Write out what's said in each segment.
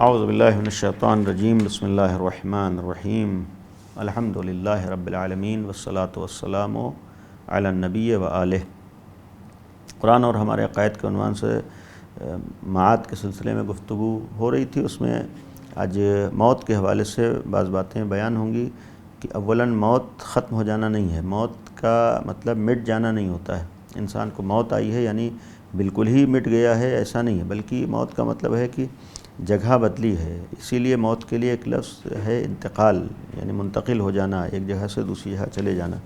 اعوذ باللہ من الشیطان الرجیم بسم اللہ الرحمن الرحیم الحمد للہ رب العالمین والصلاة والسلام علی النبی و آلہ۔ قرآن اور ہمارے عقائد کے عنوان سے معاد کے سلسلے میں گفتگو ہو رہی تھی، اس میں آج موت کے حوالے سے بعض باتیں بیان ہوں گی کہ اولاً موت ختم ہو جانا نہیں ہے، موت کا مطلب مٹ جانا نہیں ہوتا ہے۔ انسان کو موت آئی ہے یعنی بالکل ہی مٹ گیا ہے ایسا نہیں ہے، بلکہ موت کا مطلب ہے کہ جگہ بدلی ہے۔ اسی لیے موت کے لیے ایک لفظ ہے انتقال، یعنی منتقل ہو جانا، ایک جگہ سے دوسری جگہ چلے جانا۔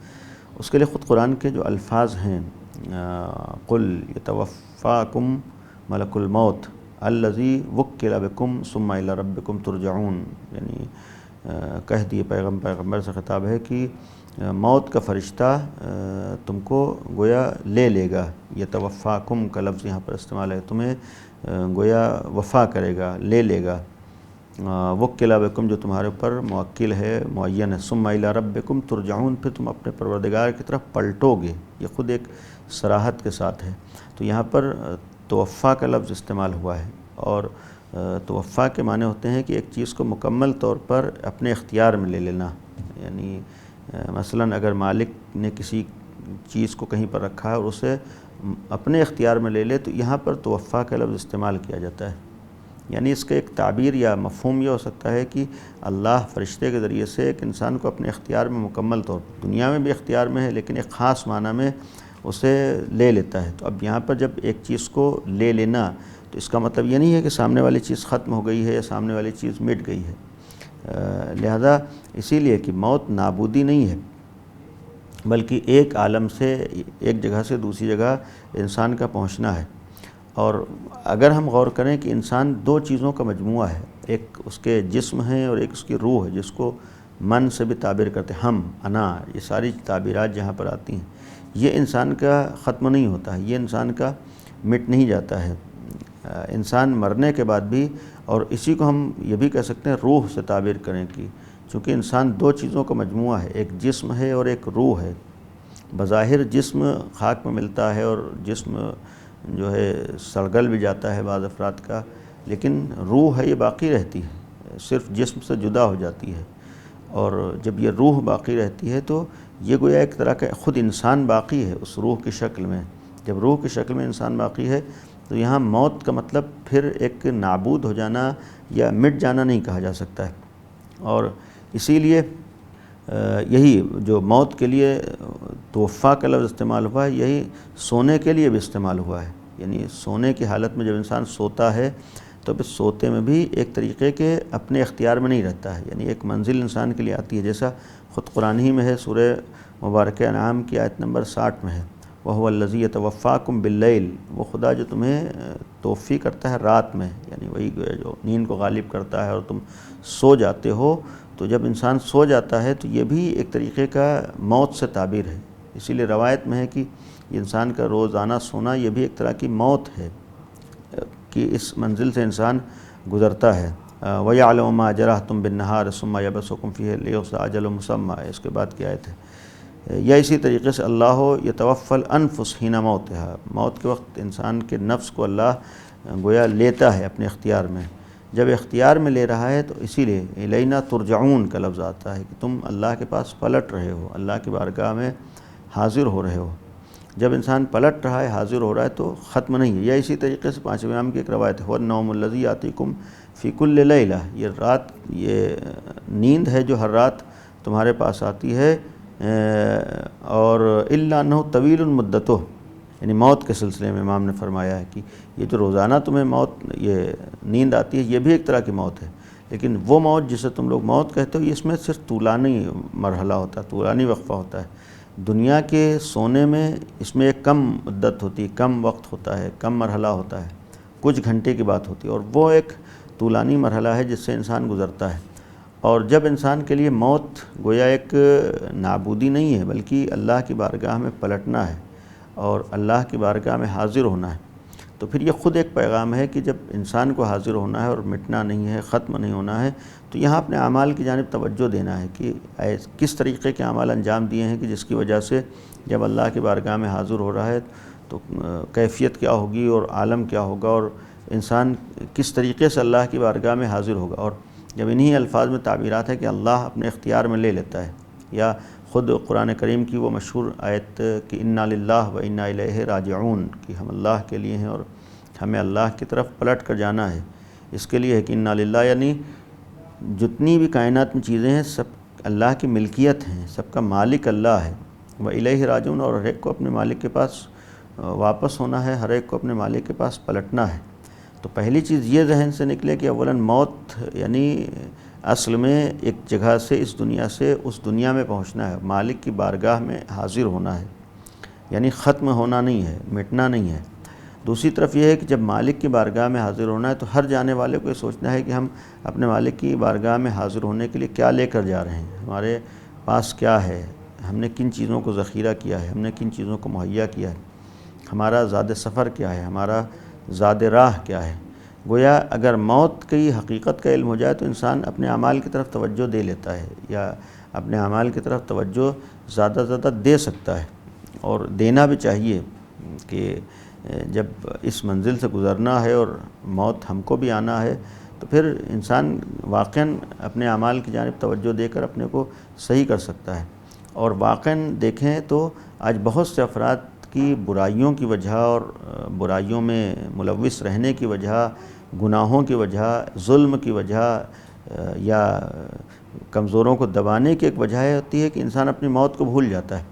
اس کے لیے خود قرآن کے جو الفاظ ہیں قل یتوفاکم ملک الموت الذی وکل بکم ثم الی ربکم ترجعون، یعنی کہہ دیے پیغمبر سے خطاب ہے کہ موت کا فرشتہ تم کو گویا لے لے گا۔ یتوفاکم کا لفظ یہاں پر استعمال ہے، تمہیں گویا وفا کرے گا، لے لے گا۔ وکل بکم جو تمہارے اوپر موکل ہے، معین ہے۔ ثم الی ربکم ترجعون، پھر تم اپنے پروردگار کی طرف پلٹو گے۔ یہ خود ایک صراحت کے ساتھ ہے۔ تو یہاں پر توفا کا لفظ استعمال ہوا ہے، اور توفا کے معنی ہوتے ہیں کہ ایک چیز کو مکمل طور پر اپنے اختیار میں لے لینا، یعنی مثلا اگر مالک نے کسی چیز کو کہیں پر رکھا ہے اور اسے اپنے اختیار میں لے لے تو یہاں پر توفا کا لفظ استعمال کیا جاتا ہے۔ یعنی اس کا ایک تعبیر یا مفہوم یہ ہو سکتا ہے کہ اللہ فرشتے کے ذریعے سے ایک انسان کو اپنے اختیار میں مکمل طور پر، دنیا میں بھی اختیار میں ہے لیکن ایک خاص معنی میں اسے لے لیتا ہے۔ تو اب یہاں پر جب ایک چیز کو لے لینا تو اس کا مطلب یہ نہیں ہے کہ سامنے والی چیز ختم ہو گئی ہے یا سامنے والی چیز مٹ گئی ہے۔ لہذا اسی لیے کہ موت نابودی نہیں ہے، بلکہ ایک عالم سے ایک جگہ سے دوسری جگہ انسان کا پہنچنا ہے۔ اور اگر ہم غور کریں کہ انسان دو چیزوں کا مجموعہ ہے، ایک اس کے جسم ہے اور ایک اس کی روح ہے، جس کو من سے بھی تعبیر کرتے ہیں، ہم، انا، یہ ساری تعبیرات جہاں پر آتی ہیں، یہ انسان کا ختم نہیں ہوتا ہے، یہ انسان کا مٹ نہیں جاتا ہے۔ انسان مرنے کے بعد بھی، اور اسی کو ہم یہ بھی کہہ سکتے ہیں روح سے تعبیر کریں کہ چونکہ انسان دو چیزوں کا مجموعہ ہے، ایک جسم ہے اور ایک روح ہے۔ بظاہر جسم خاک میں ملتا ہے اور جسم جو ہے سڑگل بھی جاتا ہے بعض افراد کا، لیکن روح ہے یہ باقی رہتی ہے، صرف جسم سے جدا ہو جاتی ہے۔ اور جب یہ روح باقی رہتی ہے تو یہ گویا ایک طرح کا خود انسان باقی ہے اس روح کی شکل میں۔ جب روح کی شکل میں انسان باقی ہے تو یہاں موت کا مطلب پھر ایک نابود ہو جانا یا مٹ جانا نہیں کہا جا سکتا ہے۔ اور اسی لیے یہی جو موت کے لیے توفا کا لفظ استعمال ہوا ہے، یہی سونے کے لیے بھی استعمال ہوا ہے۔ یعنی سونے کی حالت میں جب انسان سوتا ہے تو پھر سوتے میں بھی ایک طریقے کے اپنے اختیار میں نہیں رہتا ہے، یعنی ایک منزل انسان کے لیے آتی ہے، جیسا خود قرآن ہی میں ہے، سورہ مبارکہ انعام کی آیت نمبر 60 میں ہے، وَهُوَ الَّذِي يَتَوَفَّاكُمْ بِاللَّيْلِ، وہ خدا جو تمہیں توفی کرتا ہے رات میں، یعنی وہی جو نیند کو غالب کرتا ہے اور تم سو جاتے ہو۔ تو جب انسان سو جاتا ہے تو یہ بھی ایک طریقے کا موت سے تعبیر ہے۔ اسی لیے روایت میں ہے کہ انسان کا روزانہ سونا یہ بھی ایک طرح کی موت ہے کہ اس منزل سے انسان گزرتا ہے۔ وَيَعْلَمُ مَا جَرَحْتُمْ بِالنَّهَارِ ثُمَّ يَبْعَثُكُمْ فِيهِ لِيُقْضَىٰ أَجَلٌ مُّسَمًّى، اس کے بعد کی آیت ہے۔ یا اسی طریقے سے اللہ یتوفی الانفس حین موتها، موت کے وقت انسان کے نفس کو اللہ گویا لیتا ہے اپنے اختیار میں۔ جب اختیار میں لے رہا ہے تو اسی لیے الینا ترجعون کا لفظ آتا ہے کہ تم اللہ کے پاس پلٹ رہے ہو، اللہ کی بارگاہ میں حاضر ہو رہے ہو۔ جب انسان پلٹ رہا ہے، حاضر ہو رہا ہے تو ختم نہیں ہے۔ یا اسی طریقے سے پانچویں امام کی ایک روایت ہے، وَالنَّوْمُ الَّذِي يَأْتِيكُمْ فِي كُلِّ لَيْلَةٍ، یہ رات، یہ نیند ہے جو ہر رات تمہارے پاس آتی ہے، اور إِلَّا أَنَّهُ طَوِيلٌ مُدَّتُهُ، یعنی موت کے سلسلے میں امام نے فرمایا ہے کہ یہ جو روزانہ تمہیں موت، یہ نیند آتی ہے، یہ بھی ایک طرح کی موت ہے، لیکن وہ موت جسے تم لوگ موت کہتے ہو، اس میں صرف طولانی مرحلہ ہوتا ہے، طولانی وقفہ ہوتا ہے۔ دنیا کے سونے میں اس میں ایک کم مدت ہوتی ہے، کم وقت ہوتا ہے، کم مرحلہ ہوتا ہے، کچھ گھنٹے کی بات ہوتی ہے، اور وہ ایک طولانی مرحلہ ہے جس سے انسان گزرتا ہے۔ اور جب انسان کے لیے موت گویا ایک نابودی نہیں ہے، بلکہ اللہ کی بارگاہ میں پلٹنا ہے اور اللہ کی بارگاہ میں حاضر ہونا ہے، تو پھر یہ خود ایک پیغام ہے کہ جب انسان کو حاضر ہونا ہے اور مٹنا نہیں ہے، ختم نہیں ہونا ہے، تو یہاں اپنے اعمال کی جانب توجہ دینا ہے کہ کس طریقے کے اعمال انجام دیے ہیں کہ جس کی وجہ سے جب اللہ کی بارگاہ میں حاضر ہو رہا ہے تو کیفیت کیا ہوگی اور عالم کیا ہوگا اور انسان کس طریقے سے اللہ کی بارگاہ میں حاضر ہوگا۔ اور جب انہی الفاظ میں تعبیرات ہے کہ اللہ اپنے اختیار میں لے لیتا ہے، یا خود قرآن کریم کی وہ مشہور آیت کہ انا للہ و انا الیہ راجعون، کہ ہم اللہ کے لیے ہیں اور ہمیں اللہ کی طرف پلٹ کر جانا ہے۔ اس کے لیے ہے کہ انا للہ، یعنی جتنی بھی کائنات میں چیزیں ہیں سب اللہ کی ملکیت ہیں، سب کا مالک اللہ ہے۔ و الیہ راجعون، اور ہر ایک کو اپنے مالک کے پاس واپس ہونا ہے، ہر ایک کو اپنے مالک کے پاس پلٹنا ہے۔ تو پہلی چیز یہ ذہن سے نکلے کہ اولاً موت یعنی اصل میں ایک جگہ سے اس دنیا سے اس دنیا میں پہنچنا ہے، مالک کی بارگاہ میں حاضر ہونا ہے، یعنی ختم ہونا نہیں ہے، مٹنا نہیں ہے۔ دوسری طرف یہ ہے کہ جب مالک کی بارگاہ میں حاضر ہونا ہے تو ہر جانے والے کو یہ سوچنا ہے کہ ہم اپنے مالک کی بارگاہ میں حاضر ہونے کے لیے کیا لے کر جا رہے ہیں، ہمارے پاس کیا ہے، ہم نے کن چیزوں کو ذخیرہ کیا ہے، ہم نے کن چیزوں کو مہیا کیا ہے، ہمارا زاد سفر کیا ہے، ہمارا زاد راہ کیا ہے۔ گویا اگر موت کی حقیقت کا علم ہو جائے تو انسان اپنے اعمال کی طرف توجہ دے لیتا ہے، یا اپنے اعمال کی طرف توجہ زیادہ زیادہ دے سکتا ہے، اور دینا بھی چاہیے کہ جب اس منزل سے گزرنا ہے اور موت ہم کو بھی آنا ہے تو پھر انسان واقعاً اپنے اعمال کی جانب توجہ دے کر اپنے کو صحیح کر سکتا ہے۔ اور واقعاً دیکھیں تو آج بہت سے افراد کی برائیوں کی وجہ اور برائیوں میں ملوث رہنے کی وجہ، گناہوں کی وجہ، ظلم کی وجہ، یا کمزوروں کو دبانے کی ایک وجہ ہوتی ہے کہ انسان اپنی موت کو بھول جاتا ہے،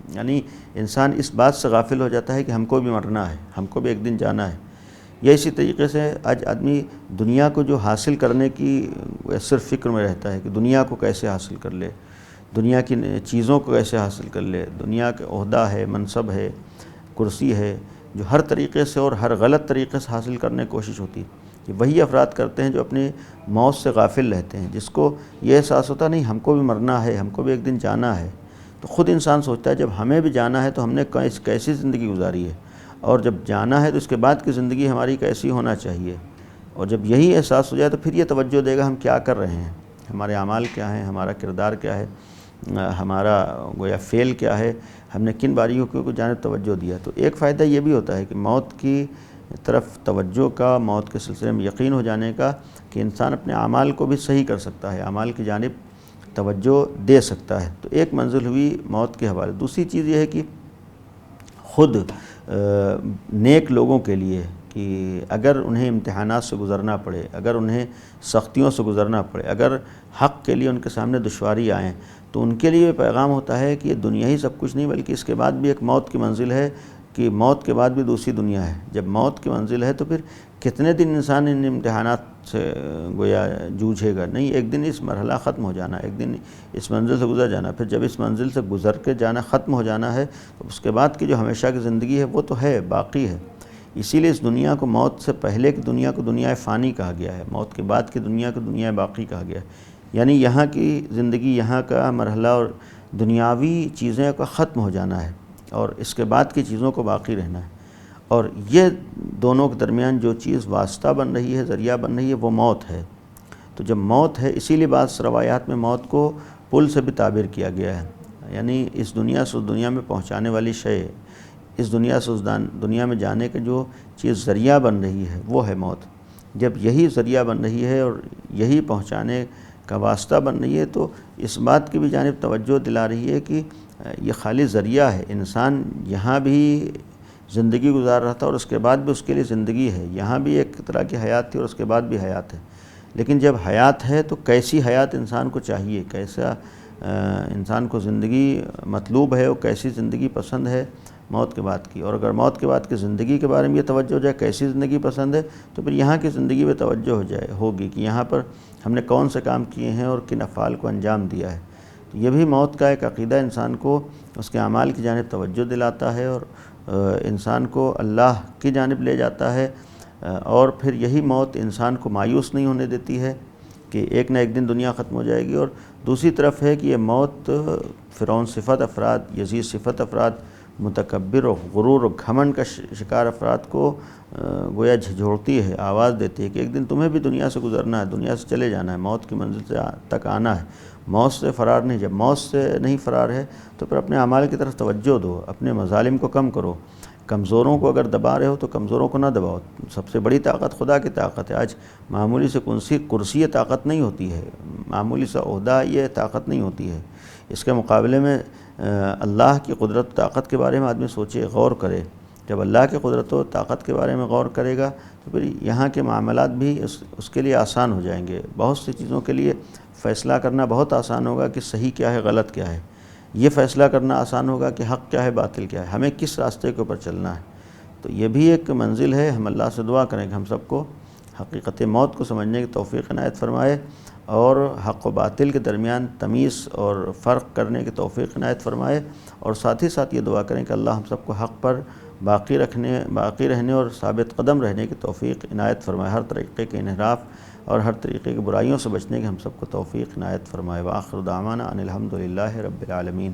یعنی انسان اس بات سے غافل ہو جاتا ہے کہ ہم کو بھی مرنا ہے، ہم کو بھی ایک دن جانا ہے۔ یا اسی طریقے سے آج آدمی دنیا کو جو حاصل کرنے کی صرف فکر میں رہتا ہے کہ دنیا کو کیسے حاصل کر لے، دنیا کی چیزوں کو کیسے حاصل کر لے، دنیا کا عہدہ ہے، منصب ہے، کرسی ہے، جو ہر طریقے سے اور ہر غلط طریقے سے حاصل کرنے کی کوشش ہوتی ہے۔ کہ وہی افراد کرتے ہیں جو اپنی موت سے غافل رہتے ہیں، جس کو یہ احساس ہوتا نہیں ہم کو بھی مرنا ہے، ہم کو بھی ایک دن جانا ہے۔ تو خود انسان سوچتا ہے جب ہمیں بھی جانا ہے تو ہم نے کیسی زندگی گزاری ہے، اور جب جانا ہے تو اس کے بعد کی زندگی ہماری کیسی ہونا چاہیے۔ اور جب یہی احساس ہو جائے تو پھر یہ توجہ دے گا ہم کیا کر رہے ہیں، ہمارے اعمال کیا ہیں، ہمارا کردار کیا ہے، ہمارا گویا فعل کیا ہے، ہم نے کن باریکیوں کو جانب توجہ دیا۔ تو ایک فائدہ یہ بھی ہوتا ہے کہ موت کی طرف توجہ کا، موت کے سلسلے میں یقین ہو جانے کا، کہ انسان اپنے اعمال کو بھی صحیح کر سکتا ہے، اعمال کی جانب توجہ دے سکتا ہے۔ تو ایک منزل ہوئی موت کے حوالے۔ دوسری چیز یہ ہے کہ خود نیک لوگوں کے لیے کہ اگر انہیں امتحانات سے گزرنا پڑے، اگر انہیں سختیوں سے گزرنا پڑے، اگر حق کے لیے ان کے سامنے دشواری آئیں، تو ان کے لیے یہ پیغام ہوتا ہے کہ یہ دنیا ہی سب کچھ نہیں، بلکہ اس کے بعد بھی ایک موت کی منزل ہے، کہ موت کے بعد بھی دوسری دنیا ہے۔ جب موت کی منزل ہے تو پھر کتنے دن انسان ان امتحانات سے گویا جوجھے گا؟ نہیں، ایک دن اس مرحلہ ختم ہو جانا، ایک دن اس منزل سے گزر جانا۔ پھر جب اس منزل سے گزر کے جانا ختم ہو جانا ہے تو اس کے بعد کی جو ہمیشہ کی زندگی ہے وہ تو ہے، باقی ہے۔ اسی لیے اس دنیا کو موت سے پہلے کی دنیا کو دنیا فانی کہا گیا ہے، موت کے بعد کی دنیا کو دنیا باقی کہا گیا ہے۔ یعنی یہاں کی زندگی، یہاں کا مرحلہ اور دنیاوی چیزیں کا ختم ہو جانا ہے، اور اس کے بعد کی چیزوں کو باقی رہنا ہے۔ اور یہ دونوں کے درمیان جو چیز واسطہ بن رہی ہے، ذریعہ بن رہی ہے، وہ موت ہے۔ تو جب موت ہے، اسی لیے بعض روایات میں موت کو پل سے بھی تعبیر کیا گیا ہے، یعنی اس دنیا سے اس دنیا میں پہنچانے والی شے، اس دنیا سے اس دنیا میں جانے کا جو چیز ذریعہ بن رہی ہے وہ ہے موت۔ جب یہی ذریعہ بن رہی ہے اور یہی پہنچانے کا واسطہ بن رہی ہے تو اس بات کی بھی جانب توجہ دلا رہی ہے کہ یہ خالی ذریعہ ہے، انسان یہاں بھی زندگی گزار رہا تھا اور اس کے بعد بھی اس کے لیے زندگی ہے، یہاں بھی ایک طرح کی حیات تھی اور اس کے بعد بھی حیات ہے۔ لیکن جب حیات ہے تو کیسی حیات انسان کو چاہیے، کیسا انسان کو زندگی مطلوب ہے، اور کیسی زندگی پسند ہے موت کے بعد کی۔ اور اگر موت کے بعد کی زندگی کے بارے میں یہ توجہ ہو جائے کیسی زندگی پسند ہے، تو پھر یہاں کی زندگی پہ توجہ ہوگی کہ یہاں پر ہم نے کون سے کام کیے ہیں اور کن افعال کو انجام دیا ہے۔ تو یہ بھی موت کا ایک عقیدہ انسان کو اس کے اعمال کی جانب توجہ دلاتا ہے اور انسان کو اللہ کی جانب لے جاتا ہے۔ اور پھر یہی موت انسان کو مایوس نہیں ہونے دیتی ہے کہ ایک نہ ایک دن دنیا ختم ہو جائے گی۔ اور دوسری طرف ہے کہ یہ موت فرعون صفت افراد، یزید صفت افراد، متکبر و غرور و گھمنڈ کا شکار افراد کو گویا جھنجھوڑتی ہے، آواز دیتی ہے کہ ایک دن تمہیں بھی دنیا سے گزرنا ہے، دنیا سے چلے جانا ہے، موت کی منزل سے تک آنا ہے، موت سے فرار نہیں۔ جب موت سے نہیں فرار ہے تو پھر اپنے اعمال کی طرف توجہ دو، اپنے مظالم کو کم کرو، کمزوروں کو اگر دبا رہے ہو تو کمزوروں کو نہ دباؤ. سب سے بڑی طاقت خدا کی طاقت ہے. آج معمولی سے کرسی یہ طاقت نہیں ہوتی ہے، معمولی سا عہدہ یہ طاقت نہیں ہوتی ہے. اس کے مقابلے میں اللہ کی قدرت طاقت کے بارے میں آدمی سوچے، غور کرے. جب اللہ کی قدرت و طاقت کے بارے میں غور کرے گا تو پھر یہاں کے معاملات بھی اس کے لیے آسان ہو جائیں گے. بہت سی چیزوں کے لیے فیصلہ کرنا بہت آسان ہوگا کہ صحیح کیا ہے، غلط کیا ہے. یہ فیصلہ کرنا آسان ہوگا کہ حق کیا ہے، باطل کیا ہے، ہمیں کس راستے کے اوپر چلنا ہے. تو یہ بھی ایک منزل ہے. ہم اللہ سے دعا کریں کہ ہم سب کو حقیقت موت کو سمجھنے کی توفیق عنایت فرمائے، اور حق و باطل کے درمیان تمیز اور فرق کرنے کی توفیق عنایت فرمائے. اور ساتھ ہی ساتھ یہ دعا کریں کہ اللہ ہم سب کو حق پر باقی رہنے اور ثابت قدم رہنے کی توفیق عنایت فرمائے. ہر طریقے کے انحراف اور ہر طریقے کی برائیوں سے بچنے کی ہم سب کو توفیق عنایت فرمائے. وآخر دعوانا ان الحمد للہ رب العالمین.